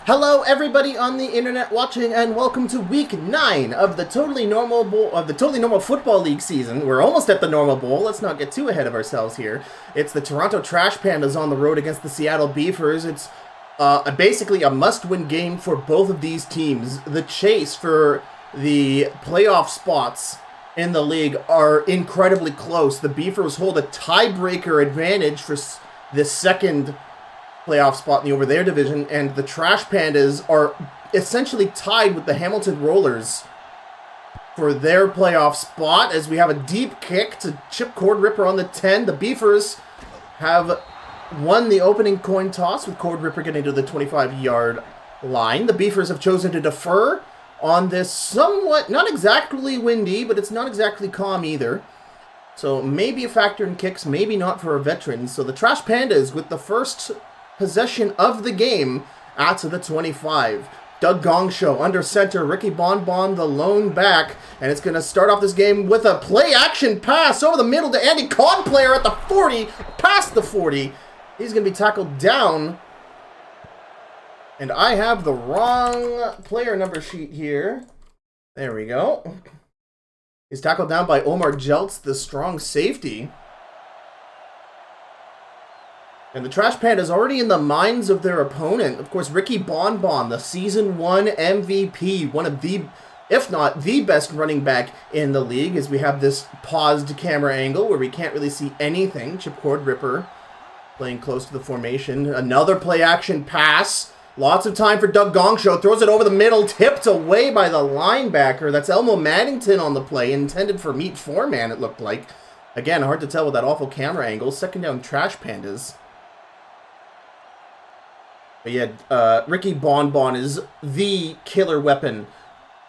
Hello, everybody on the internet watching, and welcome to Week 9 of the Totally Normal Football League season. We're almost at the Normal Bowl. Let's not get too ahead of ourselves here. It's the Toronto Trash Pandas on the road against the Seattle Beefers. It's basically a must-win game for both of these teams. The chase for the playoff spots in the league are incredibly close. The Beefers hold a tiebreaker advantage for the second playoff spot in the over their division, and the Trash Pandas are essentially tied with the Hamilton Rollers for their playoff spot, as we have a deep kick to chip Cord Ripper on the 10. The Beefers have won the opening coin toss, with Cord Ripper getting to the 25-yard line. The Beefers have chosen to defer on this somewhat, not exactly windy, but it's not exactly calm either. So maybe a factor in kicks, maybe not for our veterans. So the Trash Pandas with the first possession of the game at the 25. Doug Gongshow under center, Ricky Bonbon the lone back, and it's going to start off this game with a play-action pass over the middle to Andy Codd, player at the 40, past the 40. He's going to be tackled down, and I have the wrong player number sheet here. There we go. He's tackled down by Omar Jeltz, the strong safety. And the Trash Pandas already in the minds of their opponent. Of course, Ricky Bonbon, the Season 1 MVP, one of the, if not the best running back in the league, as we have this paused camera angle where we can't really see anything. Chip Cord Ripper playing close to the formation. Another play-action pass. Lots of time for Doug Gongshow. Throws it over the middle, tipped away by the linebacker. That's Elmo Maddington on the play, intended for Meat Foreman, it looked like. Again, hard to tell with that awful camera angle. Second down, Trash Pandas. But yeah, Ricky Bonbon is the killer weapon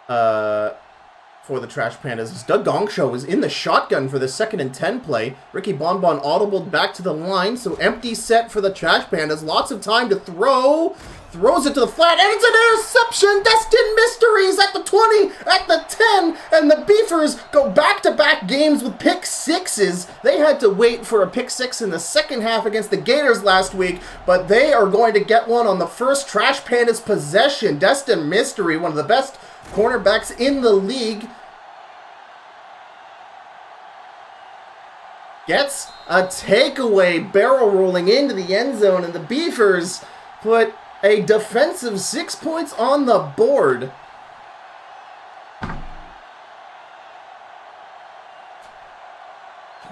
for the Trash Pandas. Doug Gongshow is in the shotgun for the 2nd and 10 play. Ricky Bonbon audibled back to the line, so empty set for the Trash Pandas. Lots of time to throw. Throws it to the flat, and it's an interception! Destin Mysteries at the 20, at the 10, and the Beefers go back-to-back games with pick sixes. They had to wait for a pick six in the second half against the Gators last week, but they are going to get one on the first Trash Pandas possession. Destin Mystery, one of the best cornerbacks in the league, gets a takeaway, barrel rolling into the end zone, and the Beefers put a defensive 6 points on the board.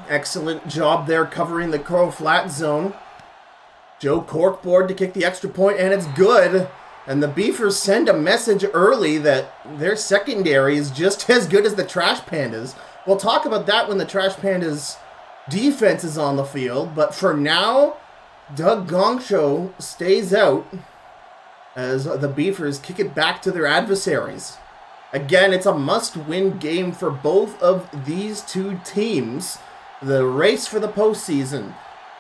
Excellent job there covering the Crow flat zone. Joe Corkboard to kick the extra point, and it's good. And the Beefers send a message early that their secondary is just as good as the Trash Pandas. We'll talk about that when the Trash Pandas defense is on the field, but for now, Doug Gongshow stays out as the Beefers kick it back to their adversaries. Again, it's a must-win game for both of these two teams. The race for the postseason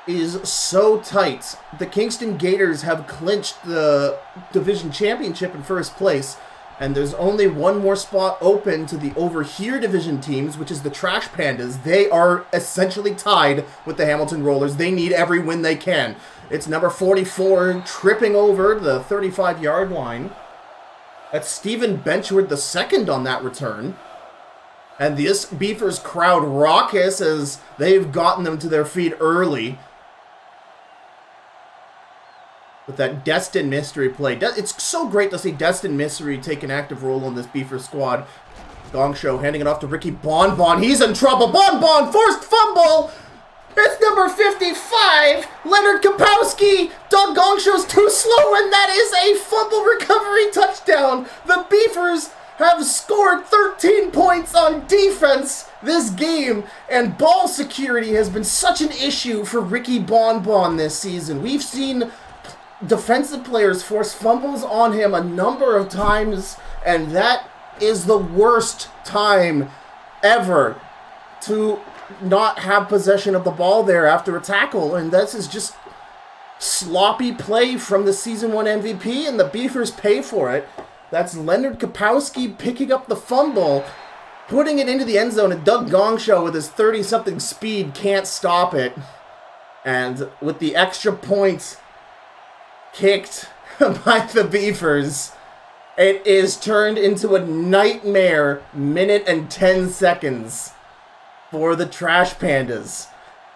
is so tight. The Kingston Gators have clinched the division championship in first place, and there's only one more spot open to the over here division teams, which is the Trash Pandas. They are essentially tied with the Hamilton Rollers. They need every win they can. It's number 44 tripping over the 35-yard line. That's Stephen Benchwood II on that return. And this Beefers crowd raucous as they've gotten them to their feet early with that Destin Mystery play. It's so great to see Destin Mystery take an active role on this Beaver squad. Gongshow handing it off to Ricky Bonbon. He's in trouble. Bonbon, forced fumble. It's number 55, Leonard Kapowski. Doug Gongshow's too slow, and that is a fumble recovery touchdown. The Beefers have scored 13 points on defense this game, and ball security has been such an issue for Ricky Bonbon this season. We've seen defensive players force fumbles on him a number of times, and that is the worst time ever to not have possession of the ball there after a tackle, and this is just sloppy play from the Season 1 MVP, and the Beefers pay for it. That's Leonard Kapowski picking up the fumble, putting it into the end zone, and Doug Gongshow with his 30-something speed can't stop it. And with the extra points kicked by the Beefers. It is turned into a nightmare minute and 10 seconds for the Trash Pandas.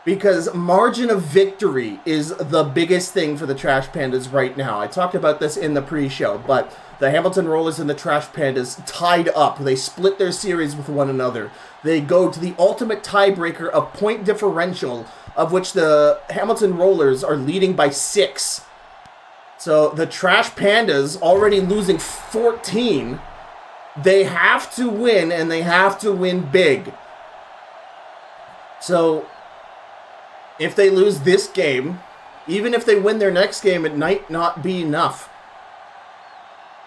Because margin of victory is the biggest thing for the Trash Pandas right now. I talked about this in the pre-show, but the Hamilton Rollers and the Trash Pandas tied up. They split their series with one another. They go to the ultimate tiebreaker of point differential, of which the Hamilton Rollers are leading by 6. So the Trash Pandas, already losing 14, they have to win, and they have to win big. So if they lose this game, even if they win their next game, it might not be enough.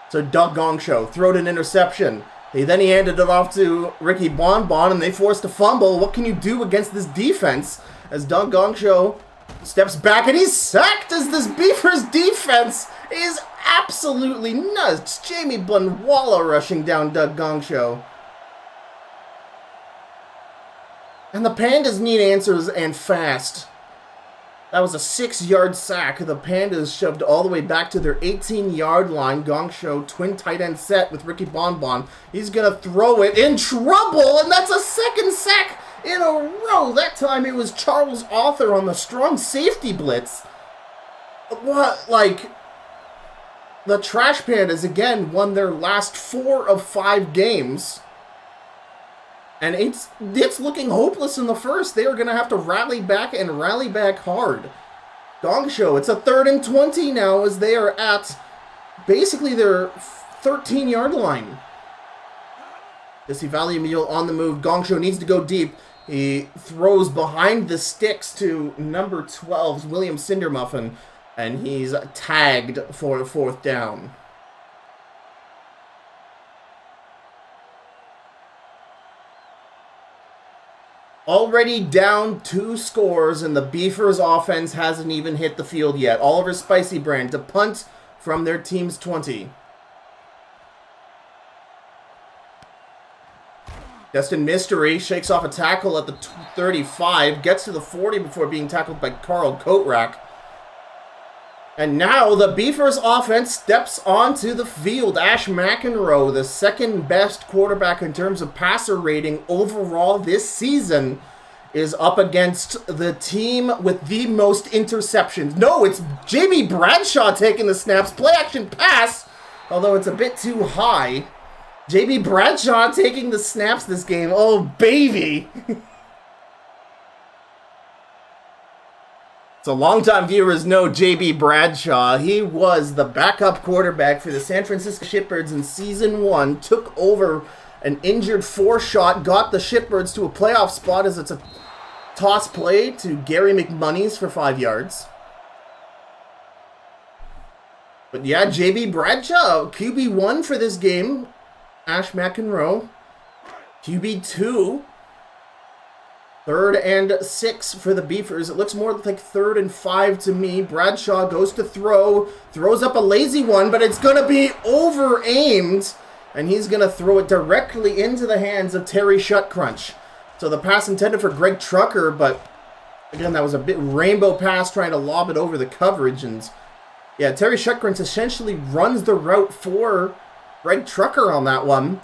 So Doug Gongshow throwed an interception. He handed it off to Ricky Bonbon, and they forced a fumble. What can you do against this defense? As Doug Gongshow steps back, and he's sacked as this Beavers defense is absolutely nuts. Jamie Bunwalla rushing down Doug Gongshow. And the Pandas need answers, and fast. That was a 6-yard sack. The Pandas shoved all the way back to their 18-yard line. Gongshow, twin tight end set with Ricky Bonbon. He's going to throw it in trouble, and that's a second sack in a row. That time it was Charles Author on the strong safety blitz. What, like, the Trash Pandas, again, won their last 4 of 5 games. And it's looking hopeless in the first. They are going to have to rally back and rally back hard. Gongshow, it's a 3rd and 20 now as they are at basically their 13-yard line. Jesse Valley Mule on the move. Gongshow needs to go deep. He throws behind the sticks to number 12's William Cindermuffin, and he's tagged for a 4th down. Already down 2 scores, and the Beefers offense hasn't even hit the field yet. Oliver Spicy Brand to punt from their team's 20. Destin Mystery shakes off a tackle at the 35, gets to the 40 before being tackled by Carl Kotrack. And now the Beefers offense steps onto the field. Ash McEnroe, the 2nd best quarterback in terms of passer rating overall this season, is up against the team with the most interceptions. No, it's Jamie Bradshaw taking the snaps. Play action pass, although it's a bit too high. Jamie Bradshaw taking the snaps this game. Oh, baby. So longtime viewers know J.B. Bradshaw. He was the backup quarterback for the San Francisco Shitbirds in Season 1, took over an injured 4-shot, got the Shitbirds to a playoff spot as it's a toss play to Gary McMoney's for 5 yards. But yeah, J.B. Bradshaw, QB1 for this game. Ash McEnroe, QB2. 3rd and 6 for the Beefers. It looks more like 3rd and 5 to me. Bradshaw goes to throw. Throws up a lazy one, but it's going to be over-aimed. And he's going to throw it directly into the hands of Terry Shutcrunch. So the pass intended for Greg Trucker, but again, that was a bit rainbow pass trying to lob it over the coverage. And yeah, Terry Shutcrunch essentially runs the route for Greg Trucker on that one.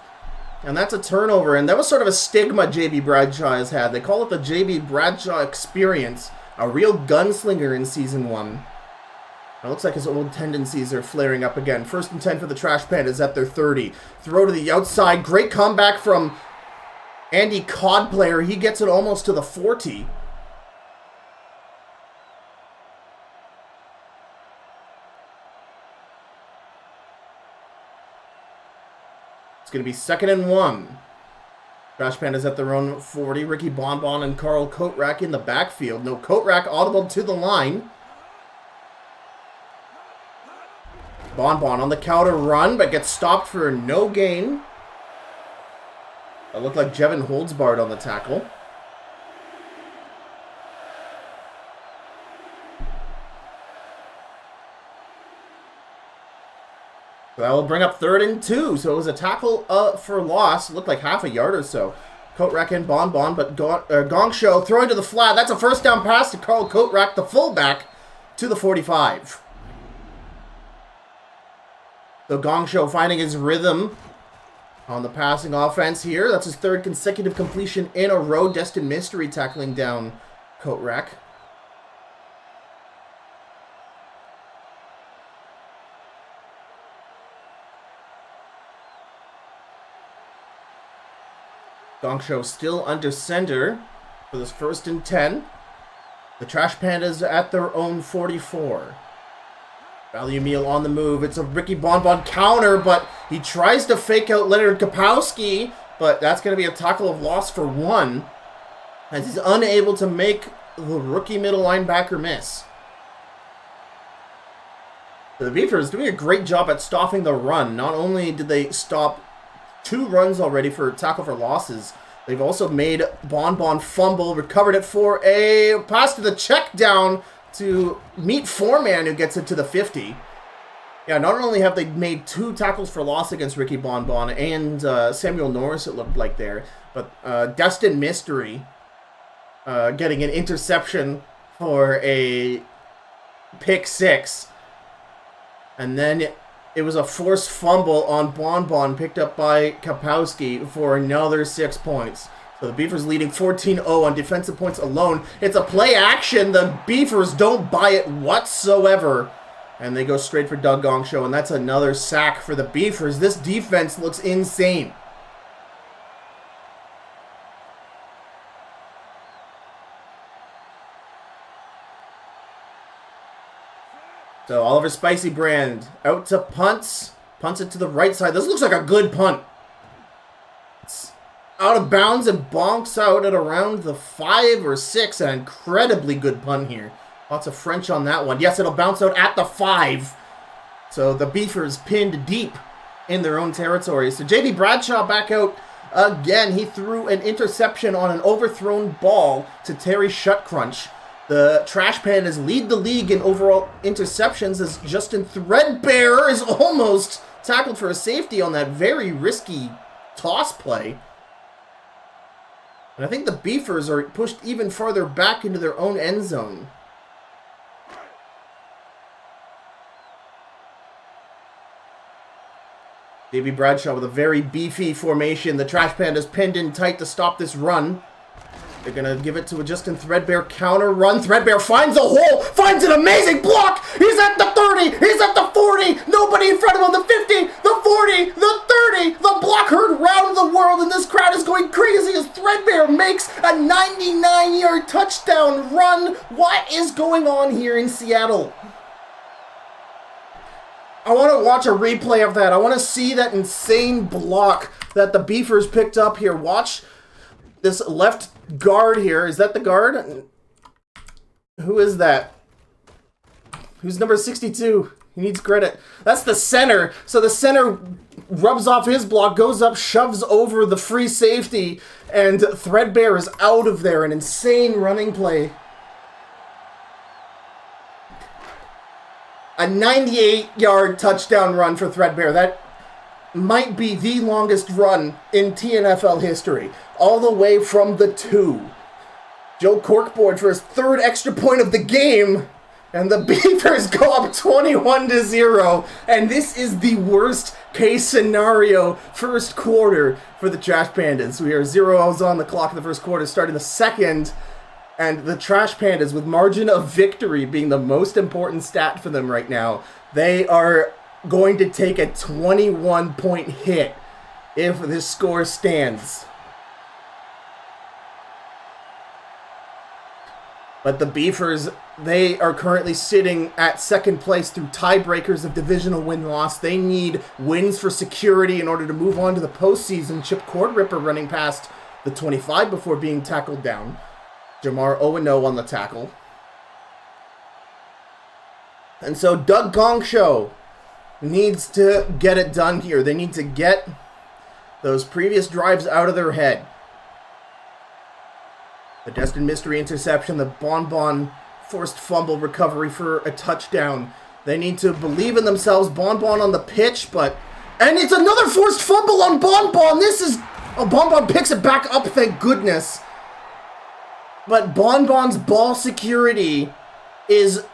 And that's a turnover, and that was sort of a stigma J.B. Bradshaw has had. They call it the J.B. Bradshaw experience, a real gunslinger in Season 1. It looks like his old tendencies are flaring up again. 1st and 10 for the Trash Pandas at their 30. Throw to the outside. Great comeback from Andy Codplayer. He gets it almost to the 40. It's going to be 2nd and 1. Trash Pandas at their own 40. Ricky Bonbon and Carl Kotrack in the backfield. No, Kotrack audible to the line. Bonbon on the counter run, but gets stopped for no gain. It looked like Jevin Holdsbard on the tackle. So that will bring up 3rd and 2. So it was a tackle for loss. It looked like half a yard or so. Kotrack and Bonbon, but Gongshow throwing to the flat. That's a 1st down pass to Carl Kotrack, the fullback, to the 45. So Gongsho finding his rhythm on the passing offense here. That's his third consecutive completion in a row. Destin Mystery tackling down Kotrek. Gongsho still under center for this 1st and 10. The Trash Pandas at their own 44. Value Meal on the move. It's a Ricky Bonbon counter, but he tries to fake out Leonard Kapowski, but that's going to be a tackle of loss for 1, as he's unable to make the rookie middle linebacker miss. The Beavers doing a great job at stopping the run. Not only did they stop 2 runs already for tackle for losses, they've also made Bonbon fumble, recovered it for a pass to the check down to meet Foreman, who gets it to the 50. Yeah, not only have they made 2 tackles for loss against Ricky Bonbon and Samuel Norris, it looked like there, but Destin Mystery getting an interception for a pick 6. And then it was a forced fumble on Bonbon picked up by Kapowski for another 6 points. So the Beavers leading 14-0 on defensive points alone. It's a play action. The Beavers don't buy it whatsoever. And they go straight for Doug Gongsho, and that's another sack for the Beavers. This defense looks insane. So Oliver Spicy Brand out to punts it to the right side. This looks like a good punt. It's out of bounds and bonks out at around the 5 or 6. An incredibly good punt here. Lots of French on that one. Yes, it'll bounce out at the 5. So the Beavers pinned deep in their own territory. So J.D. Bradshaw back out again. He threw an interception on an overthrown ball to Terry Shutcrunch. The Trash Pandas lead the league in overall interceptions as Justin Threadbare is almost tackled for a safety on that very risky toss play. And I think the Beavers are pushed even farther back into their own end zone. Davey Bradshaw with a very beefy formation. The Trash Pandas pinned in tight to stop this run. They're going to give it to a Justin Threadbare counter run. Threadbare finds a hole, finds an amazing block. He's at the 30, he's at the 40. Nobody in front of him, the 50, the 40, the 30. The block heard round the world, and this crowd is going crazy as Threadbare makes a 99-yard touchdown run. What is going on here in Seattle? I want to watch a replay of that. I want to see that insane block that the Beavers picked up here. Watch this left guard here. Is that the guard? Who is that? Who's number 62? He needs credit. That's the center. So the center rubs off his block, goes up, shoves over the free safety, and Threadbare is out of there. An insane running play. A 98-yard touchdown run for Threadbare. That might be the longest run in TNFL history. All the way from the 2. Joe Corkboard for his 3rd extra point of the game. And the Beavers go up 21-0. And this is the worst case scenario first quarter for the Trash Pandas. We are 0 hours on the clock in the first quarter, starting the second. And the Trash Pandas, with margin of victory being the most important stat for them right now, they are going to take a 21-point hit if this score stands. But the Beavers, they are currently sitting at second place through tiebreakers of divisional win-loss. They need wins for security in order to move on to the postseason. Chip Cordripper running past the 25 before being tackled down. Jamar 0-0 on the tackle. And so Doug Gongsho needs to get it done here. They need to get those previous drives out of their head. The Destin Mystery interception, the Bonbon forced fumble recovery for a touchdown. They need to believe in themselves. Bonbon on the pitch, and it's another forced fumble on Bonbon. Bonbon picks it back up, thank goodness. But Bonbon's ball security is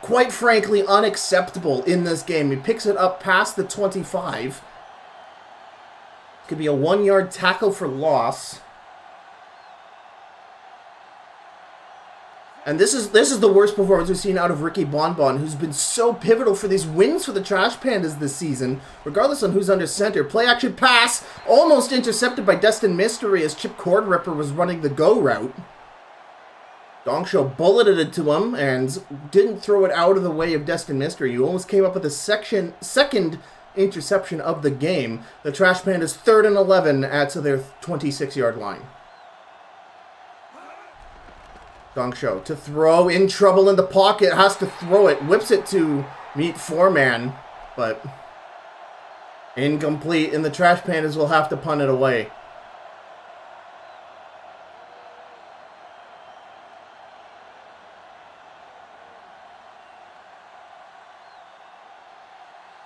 quite frankly, unacceptable in this game. He picks it up past the 25. Could be a 1-yard tackle for loss. And this is the worst performance we've seen out of Ricky Bonbon, who's been so pivotal for these wins for the Trash Pandas this season, regardless on who's under center. Play action pass, almost intercepted by Destin Mystery as Chip Cordripper was running the go route. Dongshow bulleted it to him and didn't throw it out of the way of Destin Mystery, who almost came up with a second interception of the game. The Trash Pandas 3rd and 11 at their 26-yard line. Dongshow to throw, in trouble in the pocket, has to throw it, whips it to meet four-man, but incomplete, and the Trash Pandas will have to punt it away.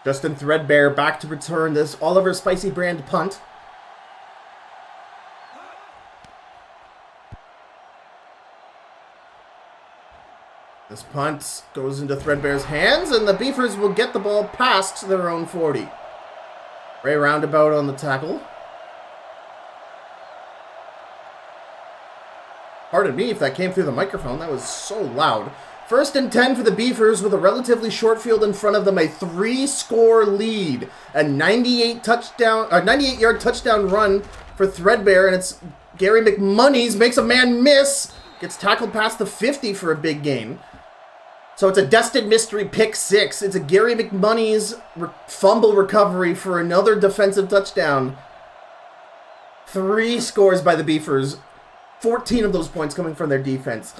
Justin Threadbare back to return this Oliver Spicy brand punt. This punt goes into Threadbare's hands, and the Beefers will get the ball past their own 40. Ray Roundabout on the tackle. Pardon me if that came through the microphone. That was so loud. 1st and 10 for the Beefers with a relatively short field in front of them. A 3-score lead. A 98-yard touchdown run for Threadbare, and it's Gary McMoney's makes a man miss. Gets tackled past the 50 for a big gain. So it's a Destin Mystery pick 6. It's a Gary McMoney's fumble recovery for another defensive touchdown. 3 scores by the Beefers. 14 of those points coming from their defense.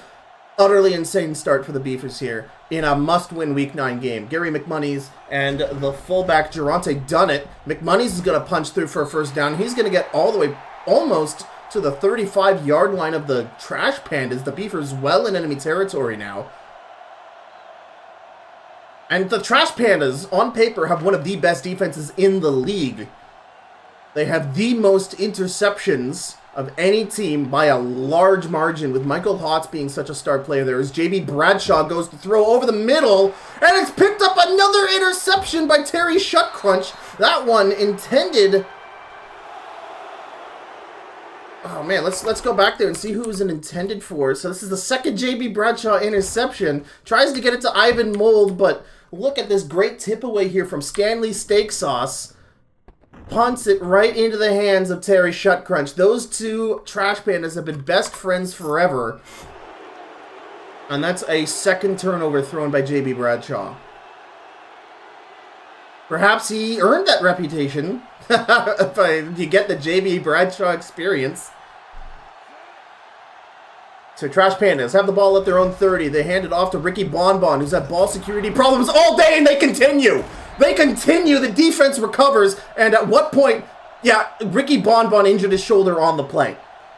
Utterly insane start for the Beefers here in a must-win Week 9 game. Gary McMoney's and the fullback Geronte Dunnett. McMoney's is going to punch through for a first down. He's going to get all the way almost to the 35-yard line of the Trash Pandas. The Beefers well in enemy territory now. And the Trash Pandas, on paper, have one of the best defenses in the league. They have the most interceptions of any team by a large margin, with Michael Hotz being such a star player there. As J.B. Bradshaw goes to throw over the middle, and it's picked up another interception by Terry Shutcrunch. That one intended... Oh man, let's go back there and see who was it intended for. So this is the second J.B. Bradshaw interception. Tries to get it to Ivan Mold, but look at this great tip away here from Stanley Steak Sauce. Punts it right into the hands of Terry Shutcrunch. Those two Trash Pandas have been best friends forever. And that's a second turnover thrown by J.B. Bradshaw. Perhaps he earned that reputation. If you get the J.B. Bradshaw experience. So Trash Pandas have the ball at their own 30. They hand it off to Ricky Bonbon, who's had ball security problems all day, and they continue. They continue. The defense recovers, and at what point, Ricky Bonbon injured his shoulder on the play.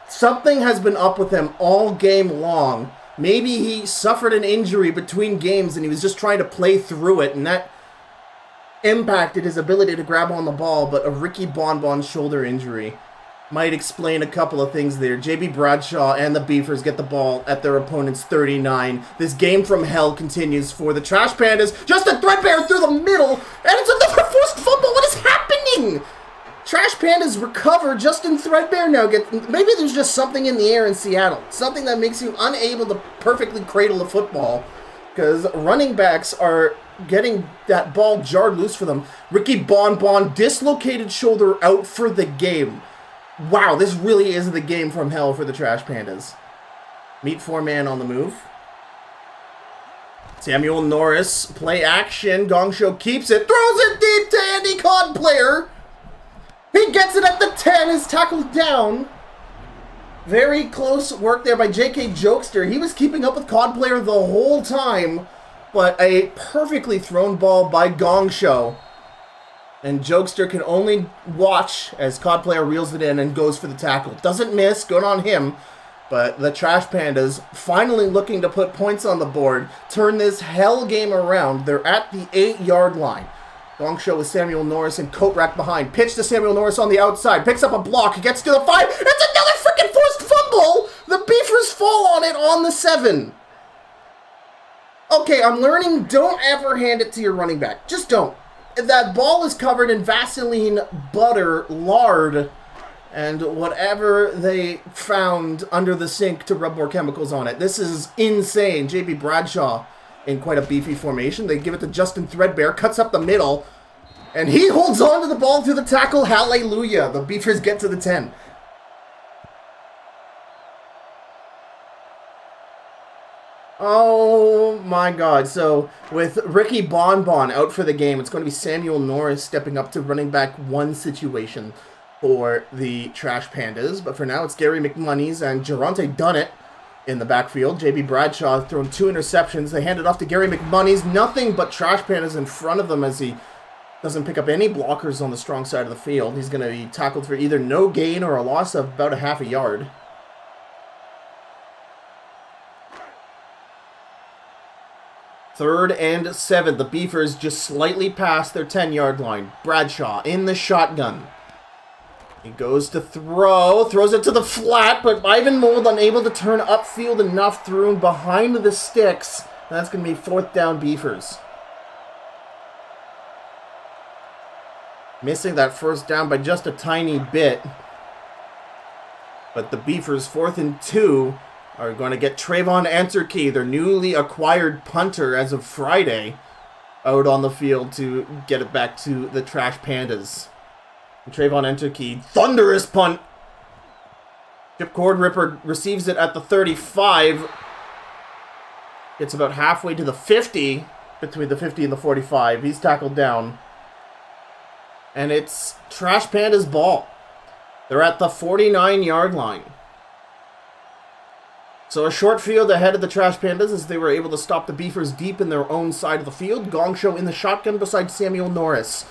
Something has been up with him all game long. Maybe he suffered an injury between games, and he was just trying to play through it, and that impacted his ability to grab on the ball, but a Ricky Bonbon shoulder injury might explain a couple of things there. J.B. Bradshaw and the Beefers get the ball at their opponent's 39. This game from hell continues for the Trash Pandas. Justin Threadbare through the middle, and it's another forced fumble. What is happening? Trash Pandas recover. Justin Threadbare now gets... Maybe there's just something in the air in Seattle. Something that makes you unable to perfectly cradle a football. Because running backs are getting that ball jarred loose for them. Ricky Bonbon, dislocated shoulder, out for the game. Wow, this really is the game from hell for the Trash Pandas. Meet four-man on the move. Samuel Norris, play action. Dongshow keeps it, throws it deep to Andy Codplayer. He gets it at the 10, is tackled down. Very close work there by J.K. Jokester. He was keeping up with Codplayer the whole time, but a perfectly thrown ball by Dongshow. And Jokester can only watch as Codplayer reels it in and goes for the tackle. Doesn't miss, good on him. But the Trash Pandas finally looking to put points on the board, turn this hell game around. They're at the 8-yard line. Dongshow with Samuel Norris and coat rack behind. Pitch to Samuel Norris on the outside. Picks up a block, gets to the 5. It's another freaking forced fumble! The Beefers fall on it on the 7. Okay, I'm learning, don't ever hand it to your running back. Just don't. That ball is covered in Vaseline, butter, lard, and whatever they found under the sink to rub more chemicals on it. This is insane. JB Bradshaw in quite a beefy formation. They give it to Justin Threadbare, cuts up the middle, and he holds on to the ball through the tackle. Hallelujah. The Beefers get to the 10. Oh my god. So with Ricky Bonbon out for the game, it's going to be Samuel Norris stepping up to running back one situation for the Trash Pandas. But for now, it's Gary McMoney's and Geronte Dunnett in the backfield. JB Bradshaw throwing 2 interceptions. They hand it off to Gary McMoney's. Nothing but Trash Pandas in front of them as he doesn't pick up any blockers on the strong side of the field. He's going to be tackled for either no gain or a loss of about a half a yard. Third and 7. The Beefers just slightly past their 10-yard line. Bradshaw in the shotgun. He goes to throws it to the flat, but Ivan Mold unable to turn upfield enough, through behind the sticks. That's going to be 4th down Beefers. Missing that first down by just a tiny bit. But the Beefers, 4th and 2, are going to get Trayvon Enterkey, their newly acquired punter as of Friday, out on the field to get it back to the Trash Pandas. And Trayvon Enterkey, thunderous punt. Chip Cord Ripper receives it at the 35. Gets about halfway to the 50, between the 50 and the 45. He's tackled down. And it's Trash Pandas' ball. They're at the 49-yard line. So a short field ahead of the Trash Pandas as they were able to stop the Beefers deep in their own side of the field. Gongshow in the shotgun beside Samuel Norris.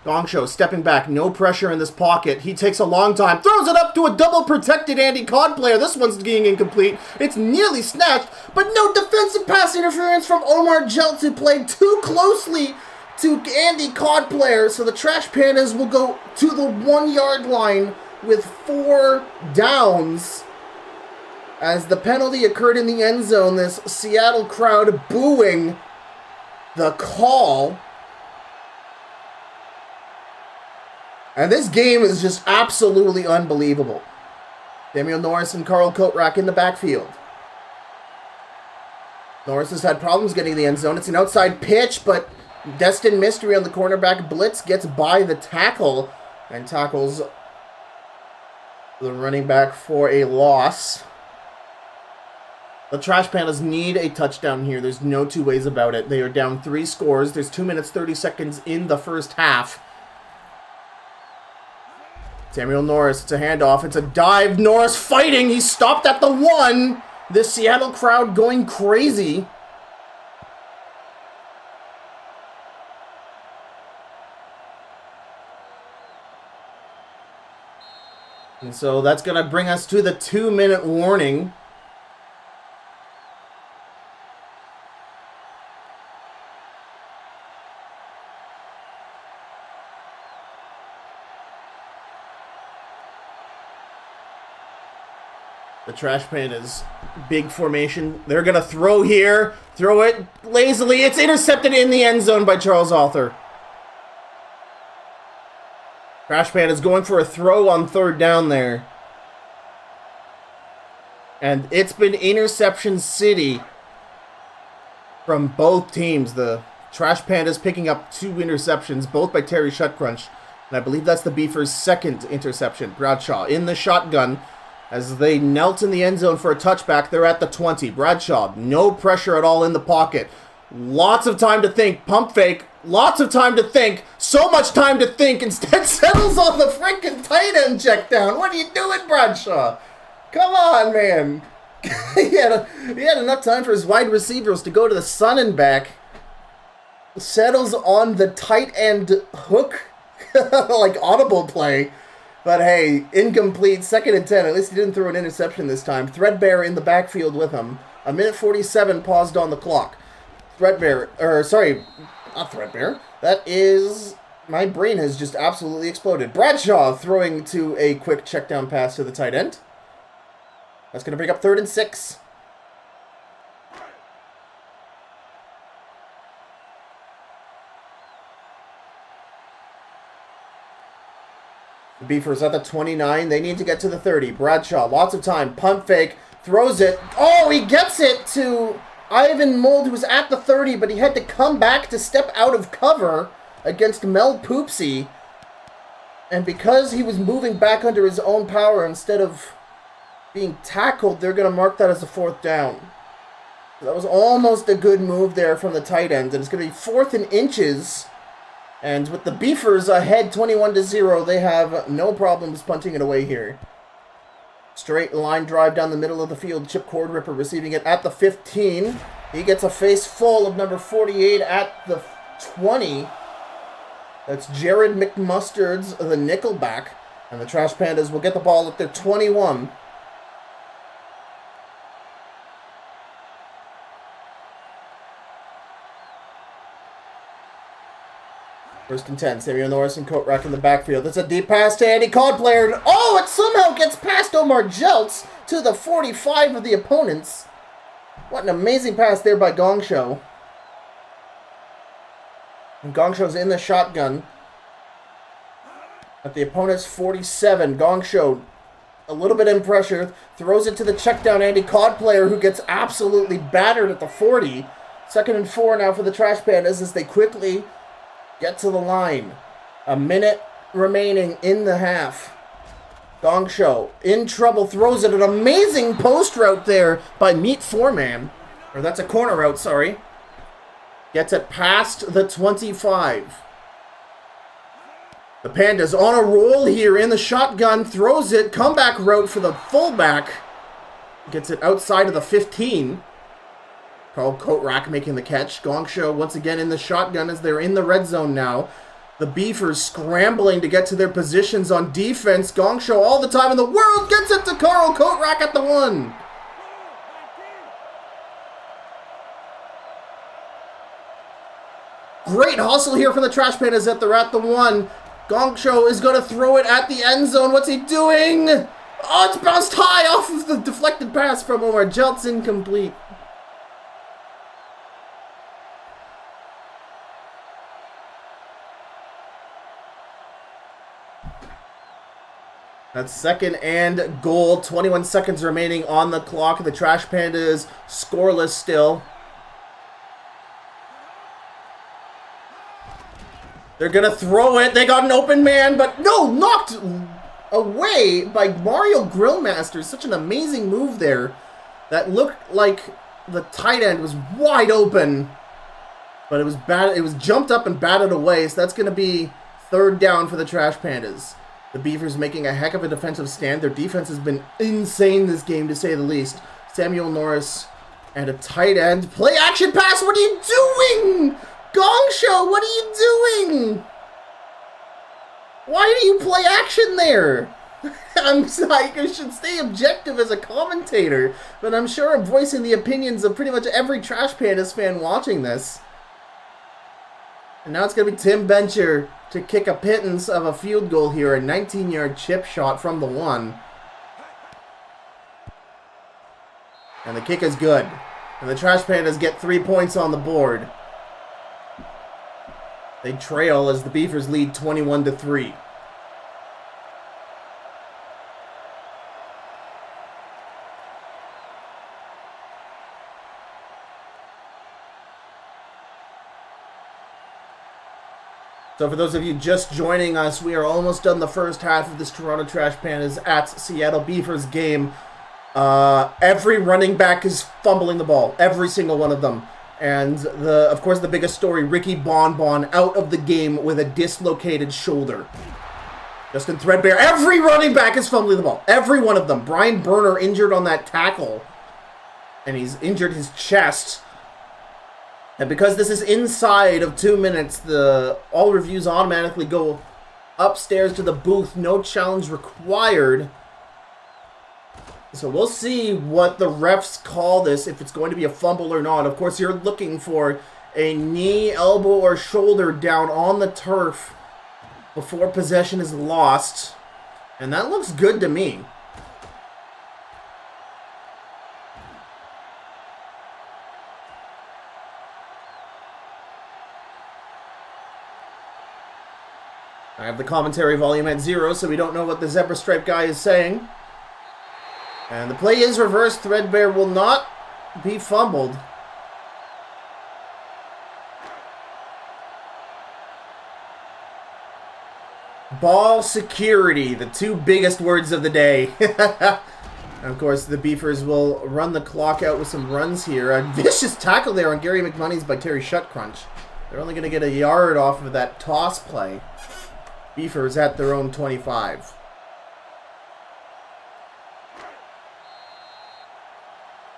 Gongshow stepping back, no pressure in this pocket. He takes a long time, throws it up to a double-protected Andy Codd player. This one's being incomplete. It's nearly snatched, but no defensive pass interference from Omar Jeltz, who played too closely to Andy Codd player. So the Trash Pandas will go to the 1-yard line with 4 downs. As the penalty occurred in the end zone, this Seattle crowd booing the call. And this game is just absolutely unbelievable. Samuel Norris and Carl Kotrack in the backfield. Norris has had problems getting the end zone. It's an outside pitch, but Destin Mystery on the cornerback blitz gets by the tackle and tackles the running back for a loss. The Trash Pandas need a touchdown here. There's no two ways about it. They are down 3 scores. There's 2 minutes, 30 seconds in the first half. Samuel Norris, it's a handoff. It's a dive. Norris fighting. He's stopped at the 1. This Seattle crowd going crazy. And so that's going to bring us to the 2-minute warning. The Trash Pandas, big formation. They're going to throw here. Throw it lazily. It's intercepted in the end zone by Charles Arthur. Trash Pandas going for a throw on 3rd down there. And it's been interception city from both teams. The Trash Pandas picking up 2 interceptions, both by Terry Shutcrunch. And I believe that's the Beefers' 2nd interception. Bradshaw in the shotgun. As they knelt in the end zone for a touchback, they're at the 20. Bradshaw, no pressure at all in the pocket. Lots of time to think. Pump fake. Lots of time to think. So much time to think. Instead settles on the freaking tight end check down. What are you doing, Bradshaw? Come on, man. he had enough time for his wide receivers to go to the sun and back. Settles on the tight end hook. Like audible play. But hey, incomplete, 2nd and 10. At least he didn't throw an interception this time. Threadbare in the backfield with him. 1:47 paused on the clock. Not Threadbare. That is... My brain has just absolutely exploded. Bradshaw throwing to a quick check down pass to the tight end. That's going to bring up 3rd and 6. The Beavers at the 29. They need to get to the 30. Bradshaw, lots of time. Punt fake. Throws it. Oh, he gets it to Ivan Mold, who was at the 30, but he had to come back to step out of cover against Mel Poopsie. And because he was moving back under his own power instead of being tackled, they're going to mark that as a 4th down. That was almost a good move there from the tight end. And it's going to be 4th and inches. And with the Beefers ahead 21-0, they have no problems punting it away here. Straight line drive down the middle of the field. Chip Cordripper receiving it at the 15. He gets a face full of number 48 at the 20. That's Jared McMustard's the nickelback. And the Trash Pandas will get the ball at their 21. First and 10. Samuel Norris and Coatrack in the backfield. That's a deep pass to Andy Codplayer. Oh, it somehow gets past Omar Jeltz to the 45 of the opponents. What an amazing pass there by Gongshow. And Gongshow's in the shotgun at the opponent's 47. Gongshow, a little bit in pressure, throws it to the check down Andy Codplayer, who gets absolutely battered at the 40. 2nd and 4 now for the Trash Pandas as they quickly get to the line. A minute remaining in the half. Gongshow in trouble, throws it. An amazing post route there by Meat Foreman. Or that's a corner route, sorry. Gets it past the 25. The Pandas on a roll here in the shotgun. Throws it. Comeback route for the fullback. Gets it outside of the 15. Carl Coatrack making the catch. Gongshow once again in the shotgun as they're in the red zone now. The Beefers scrambling to get to their positions on defense. Gongshow all the time in the world gets it to Carl Coatrack at the 1. Great hustle here from the Trash Pandas at the 1. Gongshow is going to throw it at the end zone. What's he doing? Oh, it's bounced high off of the deflected pass from Omar Jeltz, incomplete. That's 2nd and goal. 21 seconds remaining on the clock. The Trash Pandas scoreless still. They're going to throw it. They got an open man, but no, knocked away by Mario Grillmaster. Such an amazing move there. That looked like the tight end was wide open, but it was bad. It was jumped up and batted away, so that's going to be 3rd down for the Trash Pandas. The Beavers making a heck of a defensive stand. Their defense has been insane this game, to say the least. Samuel Norris and a tight end. Play action pass. What are you doing? Gongshow, what are you doing? Why do you play action there? I'm sorry, I should stay objective as a commentator, but I'm sure I'm voicing the opinions of pretty much every Trash Pandas fan watching this. And now it's going to be Tim Bencher to kick a pittance of a field goal here, a 19-yard chip shot from the 1. And the kick is good. And the Trash Pandas get 3 points on the board. They trail as the Beavers lead 21-3. So for those of you just joining us, we are almost done the first half of this Toronto Trash Pandas at Seattle Beavers game. Every running back is fumbling the ball. Every single one of them. And, of course, the biggest story, Ricky Bonbon out of the game with a dislocated shoulder. Justin Threadbare, every running back is fumbling the ball. Every one of them. Brian Burner injured on that tackle. And he's injured his chest. And because this is inside of 2 minutes, all reviews automatically go upstairs to the booth. No challenge required. So we'll see what the refs call this, if it's going to be a fumble or not. Of course, you're looking for a knee, elbow, or shoulder down on the turf before possession is lost. And that looks good to me. have the commentary volume at 0, so we don't know what the zebra stripe guy is saying. And the play is reversed. Threadbare will not be fumbled. Ball security, the two biggest words of the day. And of course, the Beefers will run the clock out with some runs here. A vicious tackle there on Gary McMoney's by Terry Shutcrunch. They're only going to get a yard off of that toss play. Beefers at their own 25.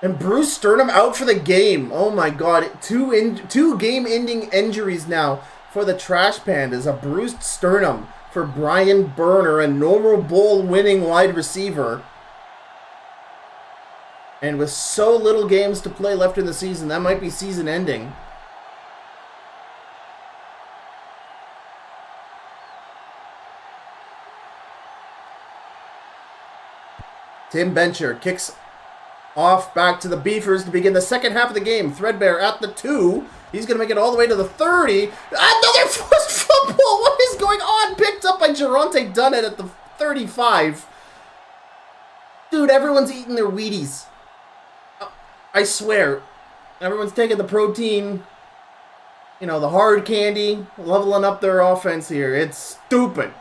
And Bruce Sternum out for the game. Oh my god. Two game-ending injuries now for the Trash Pandas. A bruised sternum for Brian Burner, a normal bowl winning wide receiver. And with so little games to play left in the season, that might be season ending. Tim Bencher kicks off back to the Beefers to begin the second half of the game. Threadbare at the 2. He's going to make it all the way to the 30. Another forced fumble! What is going on? Picked up by Geronte Dunnett at the 35. Dude, everyone's eating their Wheaties. I swear. Everyone's taking the protein, you know, the hard candy, leveling up their offense here. It's stupid.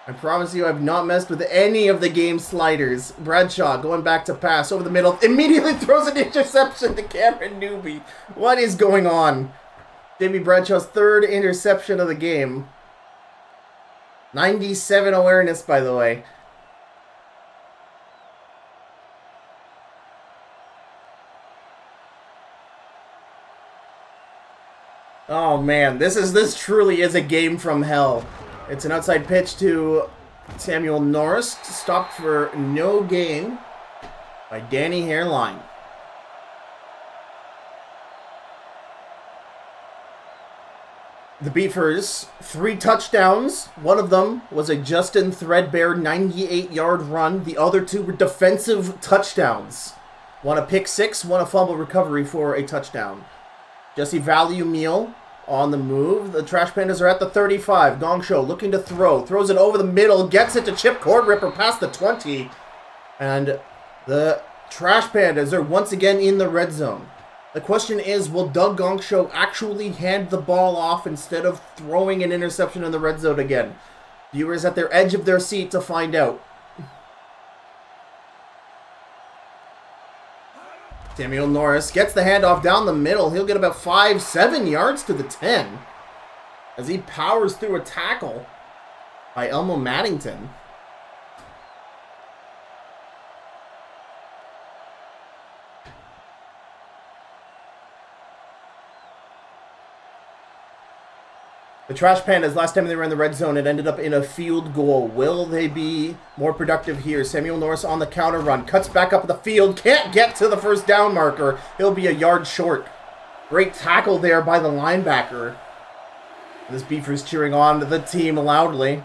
I promise you I've not messed with any of the game sliders. Bradshaw going back to pass over the middle. Immediately throws an interception to Cameron Newby. What is going on? Jamie Bradshaw's third interception of the game. 97 awareness, by the way. Oh man, this truly is a game from hell. It's an outside pitch to Samuel Norris, stopped for no gain by Danny Hairline. The Beefers, 3 touchdowns. One of them was a Justin Threadbare 98-yard run. The other 2 were defensive touchdowns. One a pick 6, one a fumble recovery for a touchdown. Jesse Value Meal on the move. The Trash Pandas are at the 35. Gong Show looking to throw. Throws it over the middle. Gets it to Chip Cordripper past the 20. And the Trash Pandas are once again in the red zone. The question is, will Doug Gong Show actually hand the ball off instead of throwing an interception in the red zone again? Viewers at their edge of their seat to find out. Samuel Norris gets the handoff down the middle. He'll get about 5-7 yards to the 10 as he powers through a tackle by Elmo Maddington. The Trash Pandas, last time they were in the red zone, it ended up in a field goal. Will they be more productive here? Samuel Norris on the counter run. Cuts back up the field. Can't get to the first down marker. He'll be a yard short. Great tackle there by the linebacker. This Beefer's cheering on to the team loudly.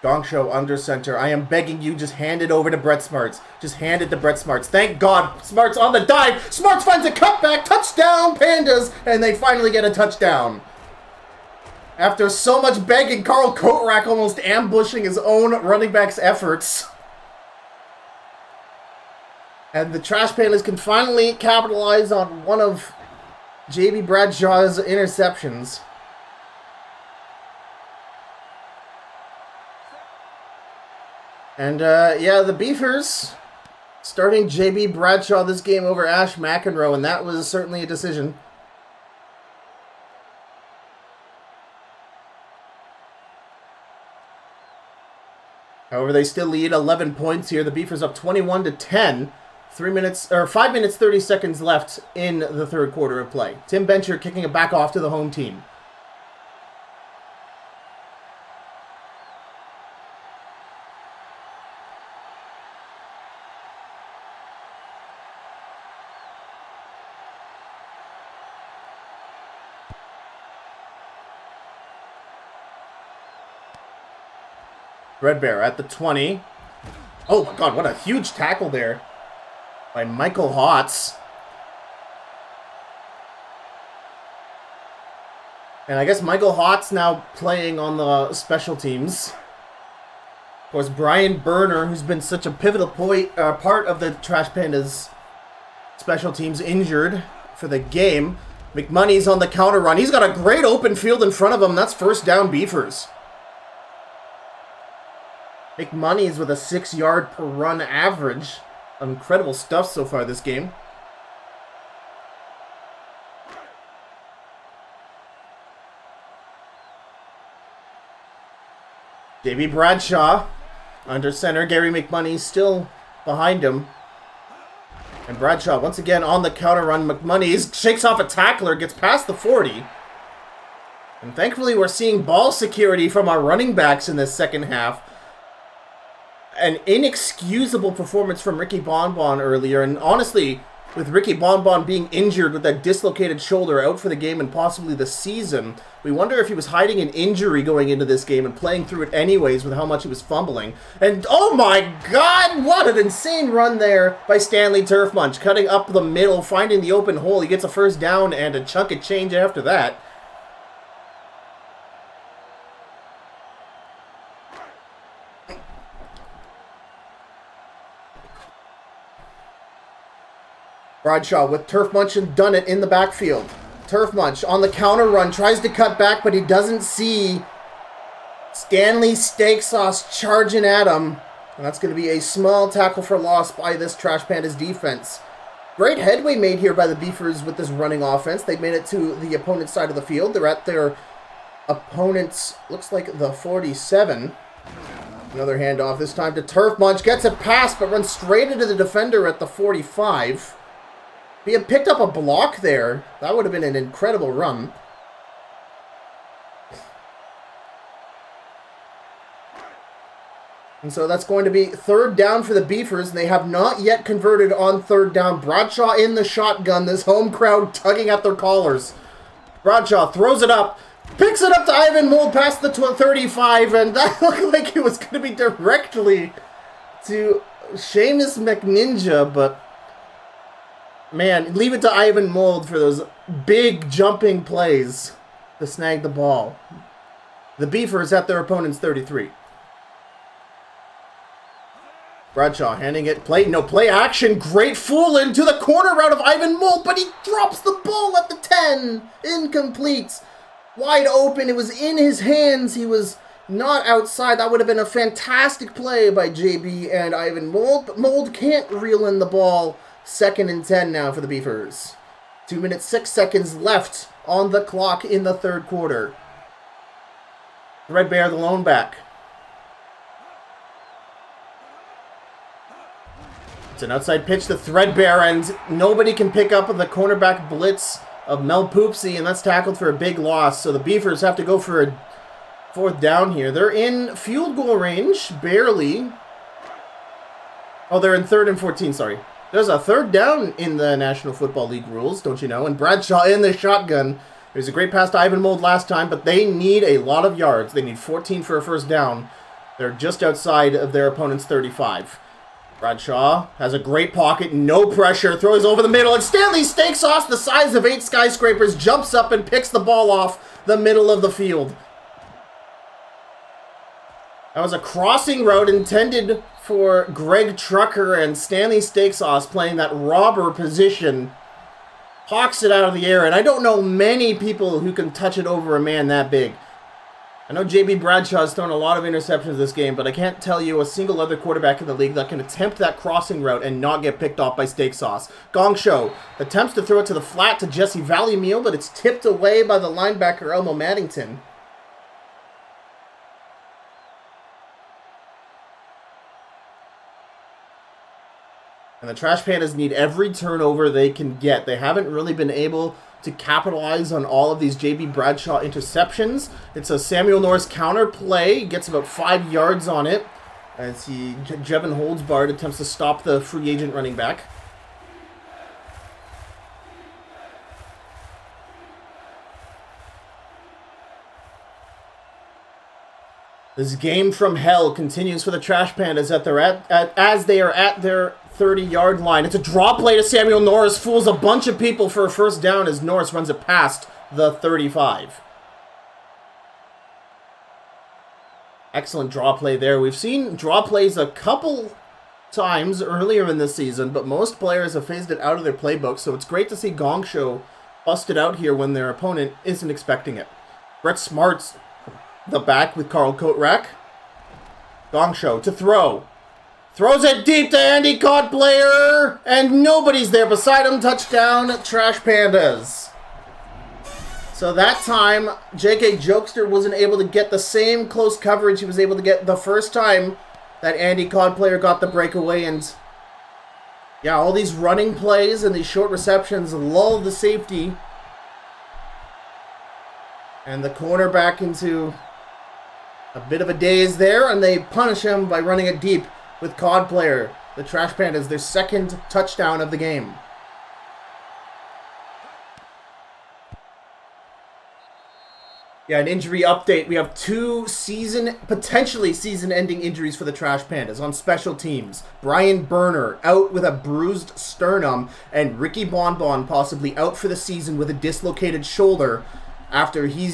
Gong Show under center. I am begging you, just hand it over to Brett Smarts. Just hand it to Brett Smarts. Thank God. Smarts on the dive. Smarts finds a cutback. Touchdown, Pandas. And they finally get a touchdown. After so much begging, Carl Kotrack almost ambushing his own running back's efforts. And the Trash Pandas can finally capitalize on one of J.B. Bradshaw's interceptions. And, yeah, the Beefers starting J.B. Bradshaw this game over Ash McEnroe, and that was certainly a decision. However, they still lead 11 points here. The Beefers up 21-10. 5 minutes 30 seconds left in the third quarter of play. Tim Bencher kicking it back off to the home team. Threadbare at the 20. Oh my God, what a huge tackle there by Michael Hotz. And I guess Michael Hotz now playing on the special teams. Of course, Brian Berner, who's been such a pivotal part of the Trash Pandas special teams, injured for the game. McMoney's on the counter run. He's got a great open field in front of him. That's first down Beefers. McMoney's with a 6-yard per run average. Incredible stuff so far this game. JB Bradshaw under center. Gary McMoney still behind him. And Bradshaw once again on the counter run. McMoney shakes off a tackler, gets past the 40. And thankfully we're seeing ball security from our running backs in this second half. An inexcusable performance from Ricky Bonbon earlier. And honestly, with Ricky Bonbon being injured with that dislocated shoulder, out for the game and possibly the season, we wonder if he was hiding an injury going into this game and playing through it anyways with how much he was fumbling. And oh my god, what an insane run there by Stanley Turfmunch, cutting up the middle, finding the open hole. He gets a first down and a chunk of change after that. Bradshaw with Turfmunch and done it in the backfield. Turfmunch on the counter run, tries to cut back, but he doesn't see Stanley Steak Sauce charging at him. And that's going to be a small tackle for loss by this Trash Pandas defense. Great headway made here by the Beefers with this running offense. They made it to the opponent's side of the field. They're at their opponent's, looks like the 47. Another handoff, this time to Turfmunch. Gets it past, but runs straight into the defender at the 45. If he had picked up a block there, that would have been an incredible run. And so that's going to be third down for the Beefers, and they have not yet converted on third down. Bradshaw in the shotgun, this home crowd tugging at their collars. Bradshaw throws it up, picks it up to Ivan Mould past the 35, and that looked like it was going to be directly to Seamus McNinja, but man, leave it to Ivan Mould for those big jumping plays to snag the ball. The Beefers at their opponent's 33. Bradshaw handing it, play action, great fool into the corner route of Ivan Mould, but he drops the ball at the 10. Incomplete. Wide open, it was in his hands, he was not outside. That would have been a fantastic play by JB and Ivan Mould, but Mould can't reel in the ball. 2nd and 10 now for the Beefers. 2 minutes, 6 seconds left on the clock in the third quarter. Threadbare, the lone back. It's an outside pitch to Threadbare, and nobody can pick up the cornerback blitz of Mel Poopsie, and that's tackled for a big loss. So the Beefers have to go for a fourth down here. They're in field goal range, barely. Oh, they're in 3rd and 14, sorry. There's a third down in the National Football League rules, don't you know? And Bradshaw in the shotgun. There's a great pass to Ivan Mould last time, but they need a lot of yards. They need 14 for a first down. They're just outside of their opponent's 35. Bradshaw has a great pocket, no pressure, throws over the middle, and Stanley Steak Sauce, the size of 8 skyscrapers, jumps up and picks the ball off the middle of the field. That was a crossing route intended for Greg Trucker, and Stanley Steak Sauce playing that robber position hawks it out of the air, and I don't know many people who can touch it over a man that big. I know JB Bradshaw has thrown a lot of interceptions this game, but I can't tell you a single other quarterback in the league that can attempt that crossing route and not get picked off by Steak Sauce. Gong Show attempts to throw it to the flat to Jesse Valleymeal, but it's tipped away by the linebacker Elmo Maddington. And the Trash Pandas need every turnover they can get. They haven't really been able to capitalize on all of these JB Bradshaw interceptions. It's a Samuel Norris counter play. Gets about 5 yards on it as Jevon Holdsbard attempts to stop the free agent running back. This game from hell continues for the Trash Pandas as they are at their 30-yard line. It's a draw play to Samuel Norris. Fools a bunch of people for a first down as Norris runs it past the 35. Excellent draw play there. We've seen draw plays a couple times earlier in this season, but most players have phased it out of their playbook, so it's great to see Gong Show busted out here when their opponent isn't expecting it. Brett Smart's the back with Carl Kotrack. Gong Show to throw. Throws it deep to Andy Codplayer, and nobody's there beside him. Touchdown, Trash Pandas. So that time, J.K. Jokester wasn't able to get the same close coverage he was able to get the first time that Andy Codplayer got the breakaway. And yeah, all these running plays and these short receptions lull the safety and the cornerback into a bit of a daze there, and they punish him by running it deep with Codplayer. The Trash Pandas, their second touchdown of the game. Yeah, an injury update. We have two potentially season-ending injuries for the Trash Pandas on special teams. Brian Berner out with a bruised sternum, and Ricky Bonbon possibly out for the season with a dislocated shoulder after he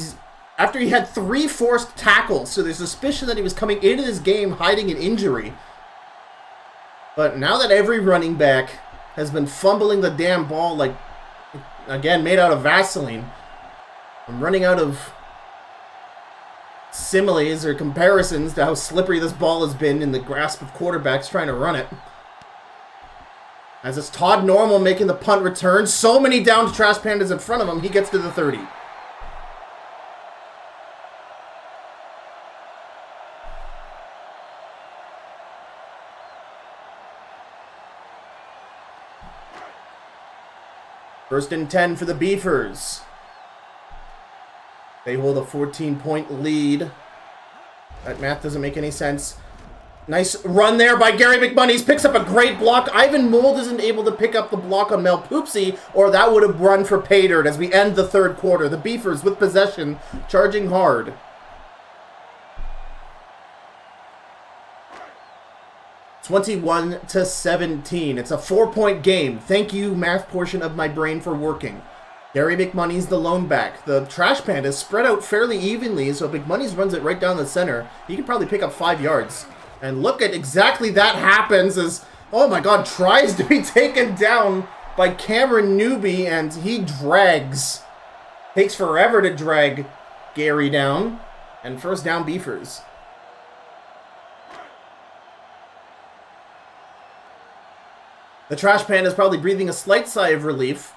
had 3 forced tackles. So there's suspicion that he was coming into this game hiding an injury. But now that every running back has been fumbling the damn ball like, again, made out of Vaseline, I'm running out of similes or comparisons to how slippery this ball has been in the grasp of quarterbacks trying to run it. As it's Todd Normal making the punt return. So many down to Trash Pandas in front of him. He gets to the 30. First and 10 for the Beefers. They hold a 14-point lead. That math doesn't make any sense. Nice run there by Gary McMonnies. Picks up a great block. Ivan Mould isn't able to pick up the block on Mel Poopsie, or that would have run for pay dirt as we end the third quarter. The Beefers with possession, charging hard. (21-17). It's a 4-point game. Thank you, math portion of my brain, for working. Gary McMoney's the lone back. The Trash Pandas spread out fairly evenly, so McMoney's runs it right down the center. He can probably pick up 5 yards. And look at exactly that happens as, oh my god, tries to be taken down by Cameron Newby, and he drags. Takes forever to drag Gary down. And first down, Beefers. The Trash Pandas probably breathing a slight sigh of relief.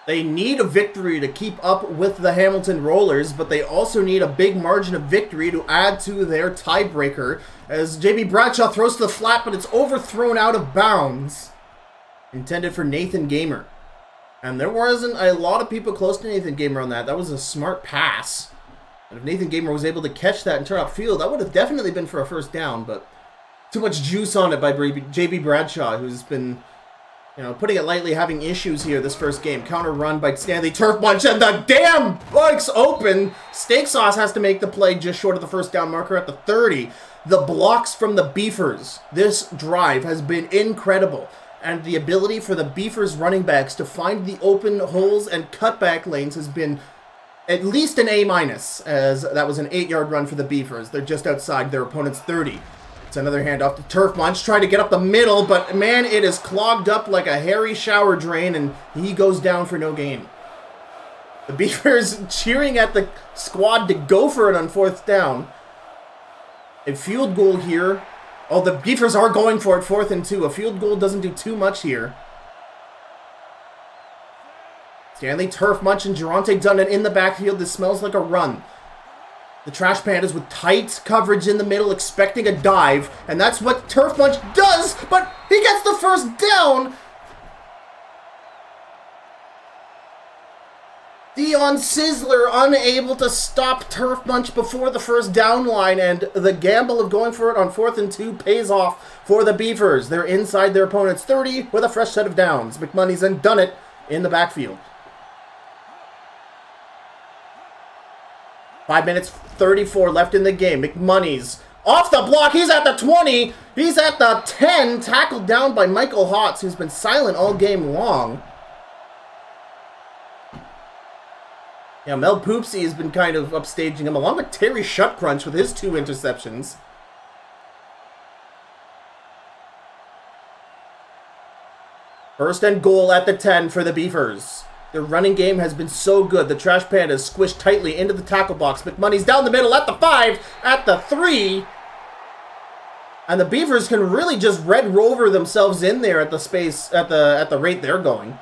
They need a victory to keep up with the Hamilton Rollers, but they also need a big margin of victory to add to their tiebreaker, as J.B. Bradshaw throws to the flat, but it's overthrown out of bounds. Intended for Nathan Gamer. And there wasn't a lot of people close to Nathan Gamer on that. That was a smart pass. And if Nathan Gamer was able to catch that and turn upfield, that would have definitely been for a first down, but too much juice on it by J.B. Bradshaw, who's been, putting it lightly, having issues here this first game. Counter run by Stanley Turf Bunch, and the damn bike's open. Steak Sauce has to make the play just short of the first down marker at the 30. The blocks from the Beefers this drive has been incredible. And the ability for the Beefers running backs to find the open holes and cutback lanes has been at least an A-, as that was an 8-yard run for the Beefers. They're just outside their opponent's 30. It's another handoff to Turf Munch, trying to get up the middle, but man, it is clogged up like a hairy shower drain, and he goes down for no gain. The Beavers cheering at the squad to go for it on fourth down. A field goal here. Oh, the Beavers are going for it, 4th and 2. A field goal doesn't do too much here. Stanley Turf Munch and Geronte Dunnan in the backfield. This smells like a run. The Trash Pandas with tight coverage in the middle, expecting a dive, and that's what Turf Munch does, but he gets the first down! Dion Sizzler unable to stop Turf Munch before the first down line, and the gamble of going for it on 4th and 2 pays off for the Beefers. They're inside their opponent's 30 with a fresh set of downs. McMoney's then done it in the backfield. 5 minutes 34 left in the game. McMoney's Off the block, he's at the 20. He's at the 10, tackled down by Michael Hotz, who's been silent all game long. Yeah, Mel Poopsie has been kind of upstaging him, along with Terry Shutcrunch with his 2 interceptions. First and goal at the 10 for the Beefers. Their running game has been so good. The Trash Pandas squished tightly into the tackle box. McMoney's down the middle at the 5, at the 3. And the Beavers can really just Red Rover themselves in there at the space, at the rate they're going.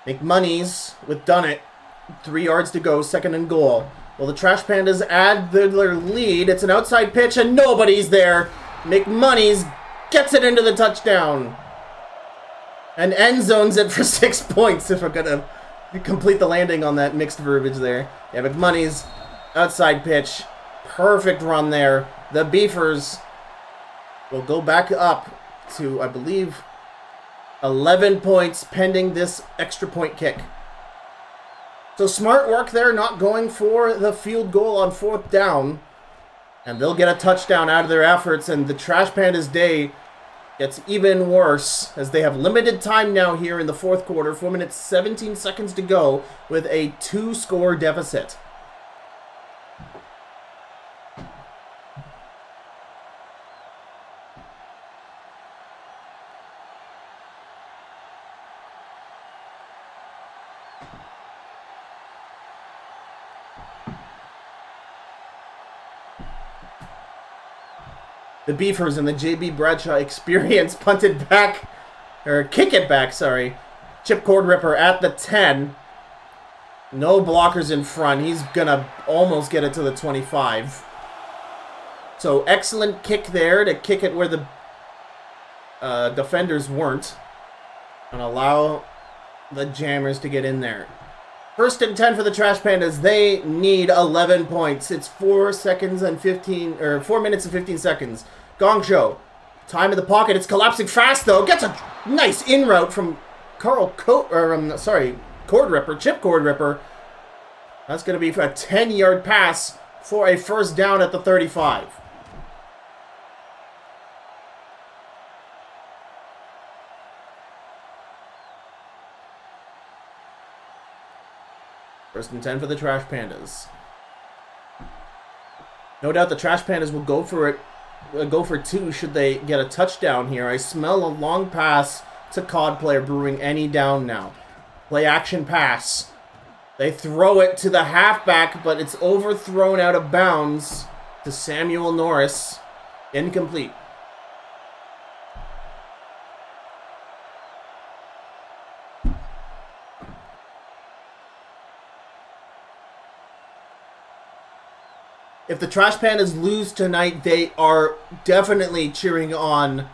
McMoney's with Dunnett. 3 yards to go, second and goal. Well, the Trash Pandas add their lead. It's an outside pitch and nobody's there. McMoney's gets it into the touchdown. And end zones it for 6 points if we're going to complete the landing on that mixed verbiage there. Yeah, McMoney's outside pitch. Perfect run there. The Beefers will go back up to, I believe, 11 points pending this extra point kick. So smart work there, not going for the field goal on 4th down. And they'll get a touchdown out of their efforts, and the Trash Pandas' day gets even worse as they have limited time now here in the 4th quarter. 4 minutes, 17 seconds to go with a 2-score deficit. The Beefers and the J.B. Bradshaw experience punted back, or kick it back, sorry. Chip Cord Ripper at the 10. No blockers in front. He's going to almost get it to the 25. So excellent kick there to kick it where the defenders weren't. And allow the Jammers to get in there. 1st and 10 for the Trash Pandas. They need 11 points. It's 4 minutes and 15 seconds. Gong Show. Time in the pocket. It's collapsing fast though. Gets a nice in route from Cord Ripper, Chip Cord Ripper. That's going to be a 10-yard pass for a 1st down at the 35. First and 10 for the Trash Pandas. No doubt the Trash Pandas will go for it. Go for 2 should they get a touchdown here. I smell a long pass to Cod Player brewing any down now. Play action pass. They throw it to the halfback, but it's overthrown out of bounds to Samuel Norris. Incomplete. If the Trash Pandas lose tonight, they are definitely cheering on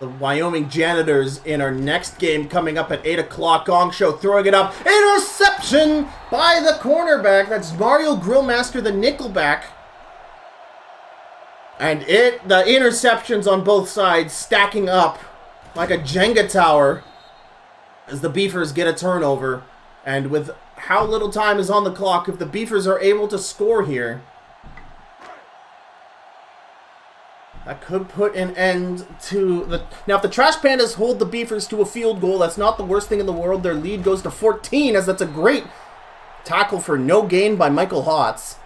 the Wyoming Janitors in our next game coming up at 8 o'clock. Gong Show throwing it up. Interception by the cornerback. That's Mario Grillmaster, the nickelback. And the interceptions on both sides stacking up like a Jenga tower as the Beefers get a turnover. And with how little time is on the clock, if the Beefers are able to score here, that could put an end to the... Now, if the Trash Pandas hold the Beefers to a field goal, that's not the worst thing in the world. Their lead goes to 14, as that's a great tackle for no gain by Michael Hotz.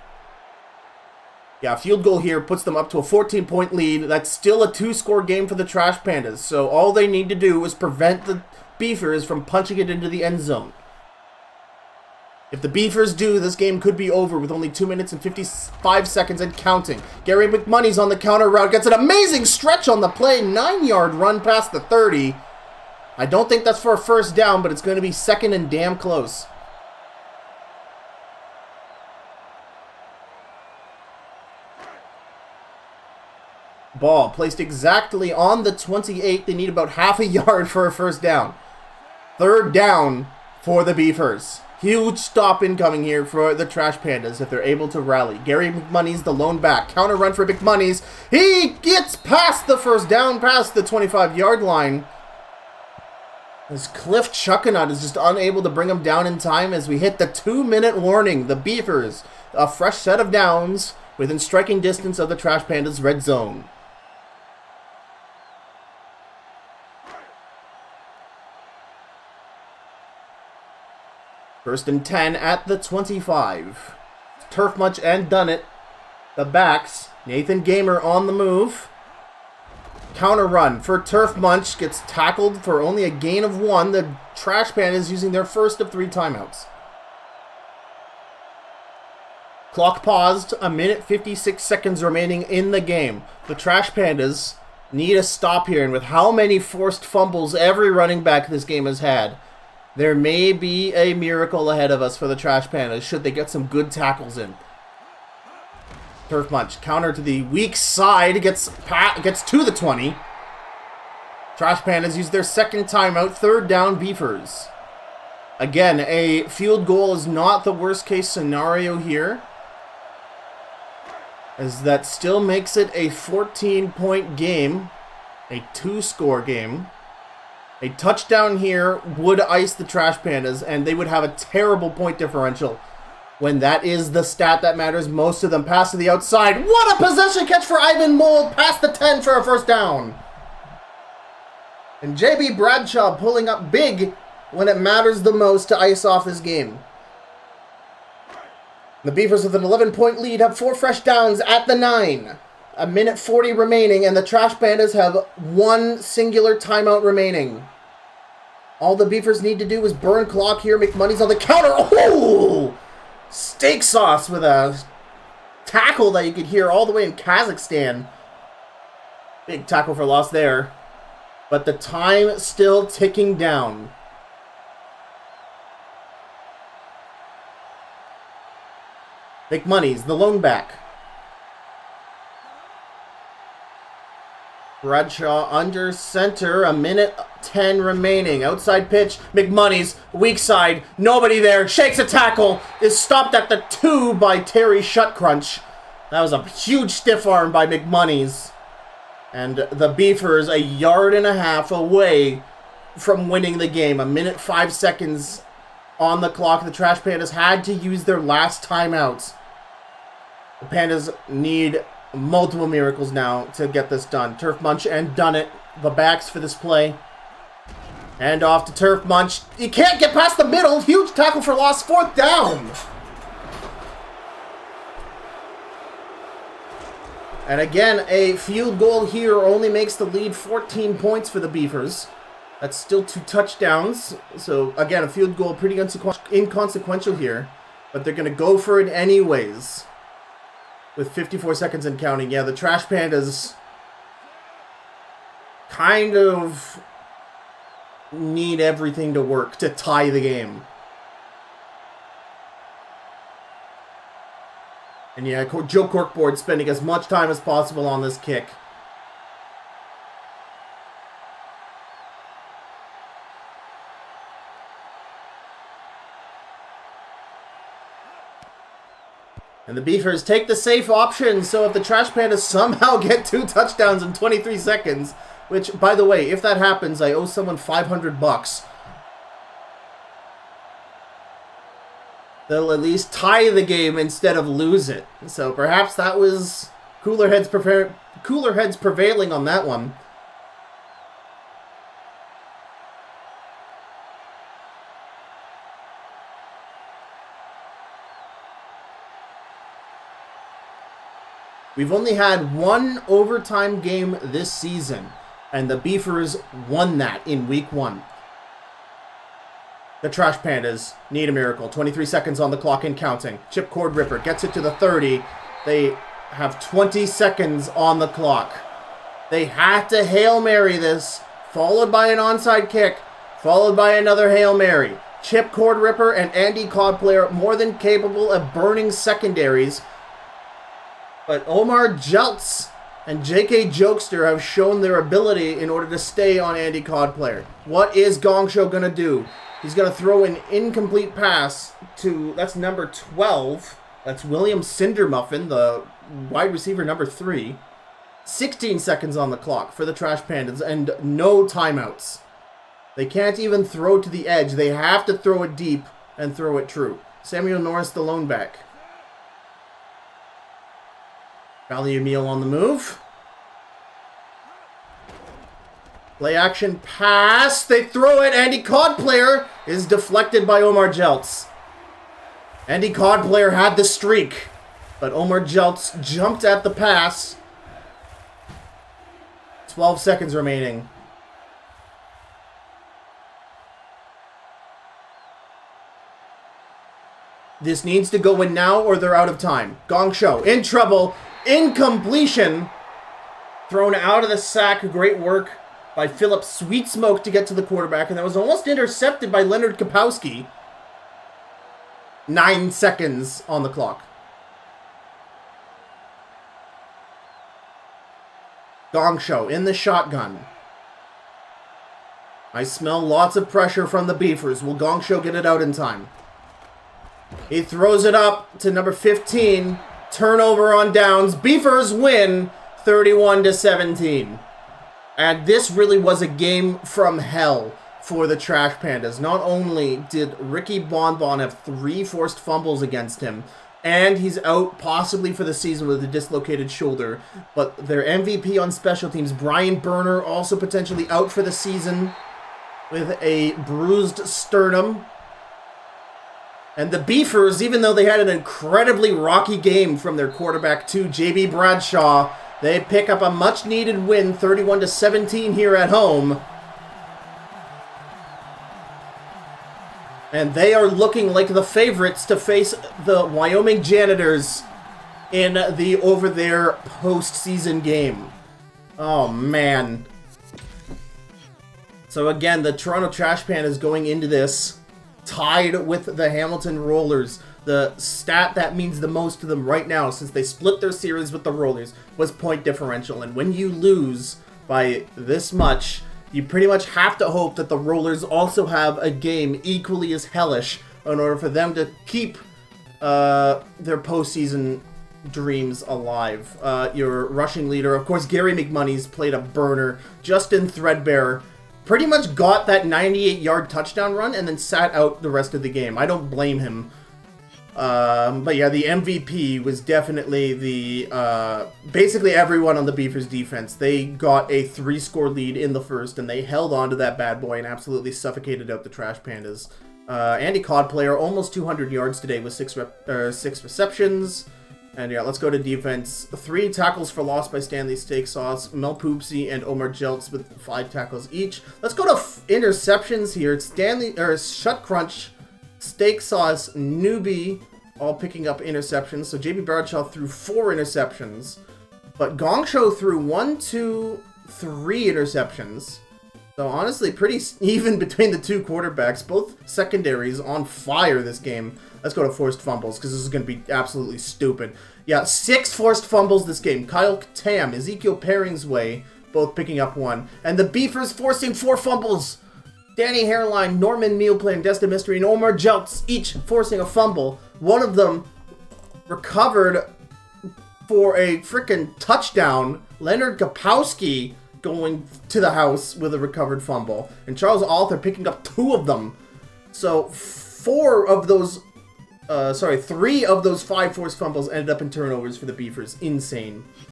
Yeah, a field goal here puts them up to a 14-point lead. That's still a 2-score game for the Trash Pandas. So all they need to do is prevent the Beefers from punching it into the end zone. If the Beefers do, this game could be over with only 2 minutes and 55 seconds and counting. Gary McMoney's on the counter route. Gets an amazing stretch on the play. 9-yard run past the 30. I don't think that's for a 1st down, but it's going to be 2nd and damn close. Ball placed exactly on the 28. They need about half a yard for a 1st down. 3rd down for the Beefers. Huge stop incoming here for the Trash Pandas if they're able to rally. Gary McMoney's the lone back. Counter run for McMoney's. He gets past the 1st down, past the 25-yard line. As Cliff Chuckanut is just unable to bring him down in time as we hit the 2-minute warning. The Beefers, a fresh set of downs within striking distance of the Trash Pandas red zone. First and 10 at the 25. Turf Munch and Dunnett. The backs. Nathan Gamer on the move. Counter run for Turf Munch. Gets tackled for only a gain of 1. The Trash Pandas using their first of 3 timeouts. Clock paused. 1 minute 56 seconds remaining in the game. The Trash Pandas need a stop here. And with how many forced fumbles every running back this game has had, there may be a miracle ahead of us for the Trash Pandas should they get some good tackles in. Turf Munch, counter to the weak side, gets to the 20. Trash Pandas use their second timeout, 3rd down Beefers. Again, a field goal is not the worst case scenario here, as that still makes it a 14-point game, a 2-score game. A touchdown here would ice the Trash Pandas, and they would have a terrible point differential when that is the stat that matters most to them. Pass to the outside. What a possession catch for Ivan Mold. Past the 10 for a first down. And JB Bradshaw pulling up big when it matters the most to ice off this game. The Beavers with an 11-point lead have 4 fresh downs at the 9. 1 minute 40 remaining, and the Trash Pandas have 1 singular timeout remaining. All the Beavers need to do is burn clock here. McMoney's on the counter. Oh! Steak sauce with a tackle that you could hear all the way in Kazakhstan. Big tackle for loss there. But the time still ticking down. McMoney's the lone back. Bradshaw under center, 1 minute 10 remaining. Outside pitch, McMoney's weak side, nobody there, shakes a tackle, is stopped at the 2 by Terry Shutcrunch. That was a huge stiff arm by McMoney's. And the Beefers 1.5 yards away from winning the game. 1 minute 5 seconds on the clock. The Trash Pandas had to use their last timeouts. The Pandas need multiple miracles now to get this done. Turf Munch and Dunnett, the backs for this play. And off to Turf Munch. He can't get past the middle. Huge tackle for loss. 4th down. And again, a field goal here only makes the lead 14 points for the Beefers. That's still 2 touchdowns. So again, a field goal pretty inconsequential here. But they're going to go for it anyways. With 54 seconds and counting. Yeah, the Trash Pandas kind of need everything to work to tie the game. And yeah, Joe Corkboard spending as much time as possible on this kick. And the Beefers take the safe option, so if the Trash Pandas somehow get 2 touchdowns in 23 seconds, which, by the way, if that happens, I owe someone $500. They'll at least tie the game instead of lose it. So perhaps that was cooler heads prevailing on that one. We've only had 1 overtime game this season, and the Beefers won that in week 1. The Trash Pandas need a miracle. 23 seconds on the clock and counting. Chip Cord Ripper gets it to the 30. They have 20 seconds on the clock. They have to Hail Mary this, followed by an onside kick, followed by another Hail Mary. Chip Cord Ripper and Andy Codplayer more than capable of burning secondaries. But Omar Jeltz and J.K. Jokester have shown their ability in order to stay on Andy Codplayer. What is Gong Show going to do? He's going to throw an incomplete pass to, that's number 12. That's William Cindermuffin, the wide receiver number 3. 16 seconds on the clock for the Trash Pandas and no timeouts. They can't even throw to the edge. They have to throw it deep and throw it true. Samuel Norris, the lone back. Valiamil on the move. Play action pass. They throw it. Andy Codplayer is deflected by Omar Jeltz. Andy Codplayer had the streak, but Omar Jeltz jumped at the pass. 12 seconds remaining. This needs to go in now or they're out of time. Gong Show in trouble. Incompletion. Thrown out of the sack. Great work by Philip Sweet Smoke to get to the quarterback. And that was almost intercepted by Leonard Kapowski. 9 seconds on the clock. Gong Show in the shotgun. I smell lots of pressure from the Beefers. Will Gong Show get it out in time? He throws it up to number 15. Turnover on downs. Beefers win 31-17. And this really was a game from hell for the Trash Pandas. Not only did Ricky Bonbon have 3 forced fumbles against him, and he's out possibly for the season with a dislocated shoulder, but their MVP on special teams, Brian Burner, also potentially out for the season with a bruised sternum. And the Beefers, even though they had an incredibly rocky game from their quarterback too, J.B. Bradshaw, they pick up a much-needed win, 31-17 here at home. And they are looking like the favorites to face the Wyoming Janitors in the over-there postseason game. Oh, man. So again, the Toronto Trash Pandas going into this tied with the Hamilton Rollers. The stat that means the most to them right now, since they split their series with the Rollers, was point differential. And when you lose by this much, you pretty much have to hope that the Rollers also have a game equally as hellish in order for them to keep their postseason dreams alive. Your rushing leader, of course, Gary McMoney's played a burner. Justin Threadbare pretty much got that 98-yard touchdown run and then sat out the rest of the game. I don't blame him. But yeah, the MVP was definitely the, basically everyone on the Beefers defense. They got a 3-score lead in the first, and they held on to that bad boy and absolutely suffocated out the Trash Pandas. Andy Codplayer, almost 200 yards today with 6 receptions. And yeah, let's go to defense. 3 tackles for loss by Stanley Steak Sauce, Mel Poopsie, and Omar Jeltz with 5 tackles each. Let's go to interceptions here. It's Shut Crunch, Steak Sauce, Newbie, all picking up interceptions. So JB Bradshaw threw 4 interceptions, but Gong Show threw 1, 2, 3 interceptions. So honestly, pretty even between the 2 quarterbacks. Both secondaries on fire this game. Let's go to forced fumbles, because this is going to be absolutely stupid. Yeah, 6 forced fumbles this game. Kyle Tam, Ezekiel Paringsway, both picking up 1. And the Beefers forcing 4 fumbles. Danny Hairline, Norman Mealplan, Destin Mystery, and Omar Jeltz, each forcing a fumble. One of them recovered for a freaking touchdown. Leonard Kapowski going to the house with a recovered fumble. And Charles Arthur picking up 2 of them. So 3 of those 5 forced fumbles ended up in turnovers for the Beefers. Insane.